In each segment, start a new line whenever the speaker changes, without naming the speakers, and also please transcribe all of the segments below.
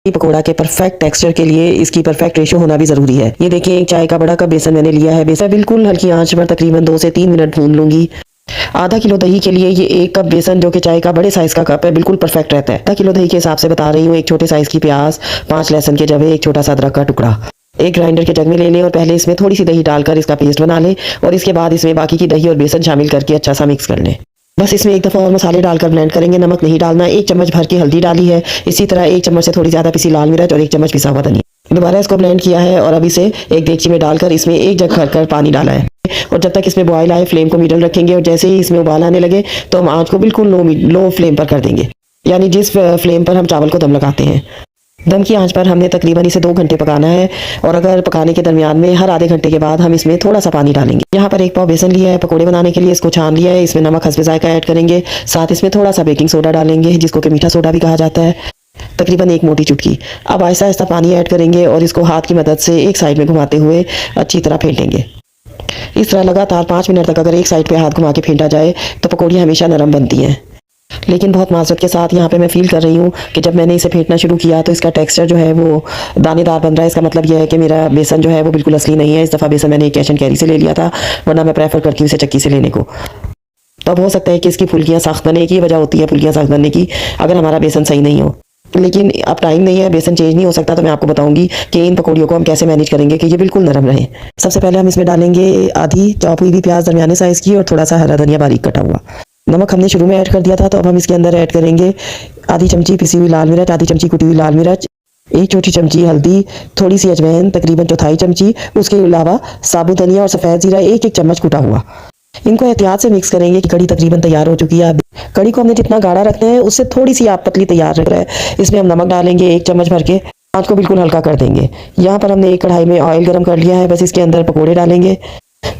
पकोड़ा के perfect texture के लिए इसकी परफेक्ट रेशियो होना भी जरूरी है। ये देखिए, एक चाय का बड़ा कप बेसन मैंने लिया है। बेसन बिल्कुल हल्की आंच पर तकरीबन 2 से 3 मिनट भून लूंगी। आधा किलो दही के लिए ये 1 कप बेसन, जो कि चाय का बड़े साइज का कप है, बिल्कुल परफेक्ट रहता है। आधा किलो दही के हिसाब से बता रही हूँ। एक छोटे साइज की प्याज, 5 लहसुन के जवे, एक छोटा सा अदरक का टुकड़ा। एक ग्राइंडर के जग में ले लें और पहले इसमें थोड़ी सी दही डालकर इसका पेस्ट बना लें और इसके बाद इसमें बाकी की दही और बेसन शामिल करके अच्छा सा मिक्स कर लें। बस इसमें एक दफ़ा और मसाले डालकर ब्लेंड करेंगे। नमक नहीं डालना। 1 चम्मच भर की हल्दी डाली है। इसी तरह 1 चम्मच से थोड़ी ज़्यादा पिसी लाल मिर्च और 1 चम्मच पिसा हुआ धनिया। दोबारा इसको ब्लेंड किया है और अब इसे एक देगची में डालकर इसमें 1 जग भरकर पानी डाला है और जब तक इसमें बॉयल आए फ्लेम को मीडियम रखेंगे और जैसे ही इसमें उबाल आने लगे तो हम आँच को बिल्कुल लो फ्लेम पर कर देंगे, यानी जिस फ्लेम पर हम चावल को दम लगाते हैं। दम की आंच पर हमने तकरीबन इसे 2 घंटे पकाना है और अगर पकाने के दरमियान में हर आधे घंटे के बाद हम इसमें थोड़ा सा पानी डालेंगे। यहाँ पर 1 पाव बेसन लिया है पकोड़े बनाने के लिए, इसको छान लिया है। इसमें नमक हस्बे जायका ऐड करेंगे, साथ इसमें थोड़ा सा बेकिंग सोडा डालेंगे, जिसको कि मीठा सोडा भी कहा जाता है, तकरीबन 1 मोटी चुटकी। अब आहिस्ता आहिस्ता पानी ऐड करेंगे और इसको हाथ की मदद से एक साइड में घुमाते हुए अच्छी तरह फेंटेंगे। इस तरह लगातार 5 मिनट तक अगर एक साइड पे हाथ घुमा के फेंटा जाए तो पकौड़ियाँ हमेशा नरम बनती हैं। लेकिन बहुत माजरत के साथ यहाँ पे मैं फील कर रही हूँ कि जब मैंने इसे फेंटना शुरू किया तो इसका टेक्सचर जो है वो दानेदार बन रहा है। इसका मतलब यह है कि मेरा बेसन जो है वो बिल्कुल असली नहीं है। इस दफ़ा बेसन मैंने कैश एंड कैरी से ले लिया था, वरना मैं प्रेफर करती हूँ इसे चक्की से लेने को। तब हो सकता है कि इसकी फुल्कियाँ सख्त बनने की वजह होती है, फुल्कियाँ सख्त बनने की, अगर हमारा बेसन सही नहीं हो। लेकिन अब टाइम नहीं है, बेसन चेंज नहीं हो सकता, तो मैं आपको बताऊंगी कि इन पकौड़ियों को हम कैसे मैनेज करेंगे कि ये बिल्कुल नरम रहे। सबसे पहले हम इसमें डालेंगे आधी चॉप हुई प्याज दरमियाने साइज़ की और थोड़ा सा हरा धनिया बारीक कटा हुआ। नमक हमने शुरू में ऐड कर दिया था, तो अब हम इसके अंदर ऐड करेंगे आधी चमची पिसी हुई लाल मिर्च, आधी चमची कुटी हुई लाल मिर्च, 1 छोटी चमची हल्दी, थोड़ी सी अजवाइन तकरीबन चौथाई चमची, उसके अलावा साबुत धनिया और सफ़ेद जीरा 1-1 चम्मच कुटा हुआ। इनको एहतियात से मिक्स करेंगे कि कड़ी तकरीबन तैयार हो चुकी है। कड़ी को हमने जितना गाढ़ा रखना है उससे थोड़ी सी आप पतली तैयार रख रहा है। इसमें हम नमक डालेंगे 1 चम्मच भर के, आँच को बिल्कुल हल्का कर देंगे। यहाँ पर हमने एक कढ़ाई में ऑयल गर्म कर लिया है, बस इसके अंदर पकोड़े डालेंगे।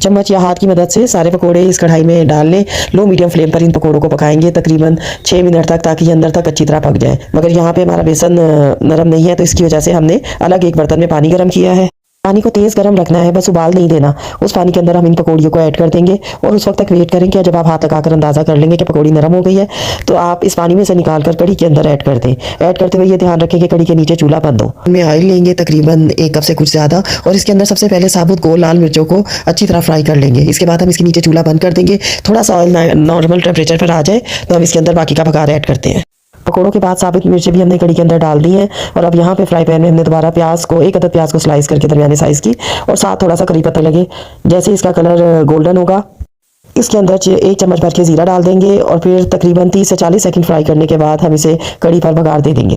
चम्मच या हाथ की मदद से सारे पकोड़े इस कढ़ाई में डाल लें। लो मीडियम फ्लेम पर इन पकोड़ों को पकाएंगे तकरीबन 6 मिनट तक, ताकि ये अंदर तक अच्छी तरह पक जाए। मगर यहाँ पे हमारा बेसन नरम नहीं है, तो इसकी वजह से हमने अलग एक बर्तन में पानी गर्म किया है। पानी को तेज़ गर्म रखना है, बस उबाल नहीं देना। उस पानी के अंदर हम इन पकौड़ियों को ऐड कर देंगे और उस वक्त तक वेट करेंगे। जब आप हाथ लगाकर अंदाज़ा कर लेंगे कि पकौड़ी नरम हो गई है, तो आप इस पानी में से निकाल कर कड़ी के अंदर ऐड कर दें। ऐड करते हुए ये ध्यान रखें कि कड़ी के नीचे चूल्हा बंद हो। में ऑयल लेंगे तकरीबन 1 कप से कुछ ज़्यादा और इसके अंदर सबसे पहले साबुत गोल लाल मिर्चों को अच्छी तरह फ्राई कर लेंगे। इसके बाद हम इसके नीचे चूल्हा बंद कर देंगे। थोड़ा सा ऑयल नॉर्मल टेम्परेचर पर आ जाए तो हम इसके अंदर बाकी का बघार ऐड करते हैं। पकोड़ों के बाद साबित मिर्चें भी हमने कड़ी के अंदर डाल दी हैं और अब यहाँ पे फ्राई पैन में हमने दोबारा प्याज को 1 अदद प्याज को स्लाइस करके दरमियाने साइज़ की और साथ थोड़ा सा करी पत्ता लगे। जैसे इसका कलर गोल्डन होगा, इसके अंदर 1 चम्मच भर के ज़ीरा डाल देंगे और फिर तकरीबन 30 से 40 सेकंड फ्राई करने के बाद हम इसे कड़ी पर बघार दे देंगे।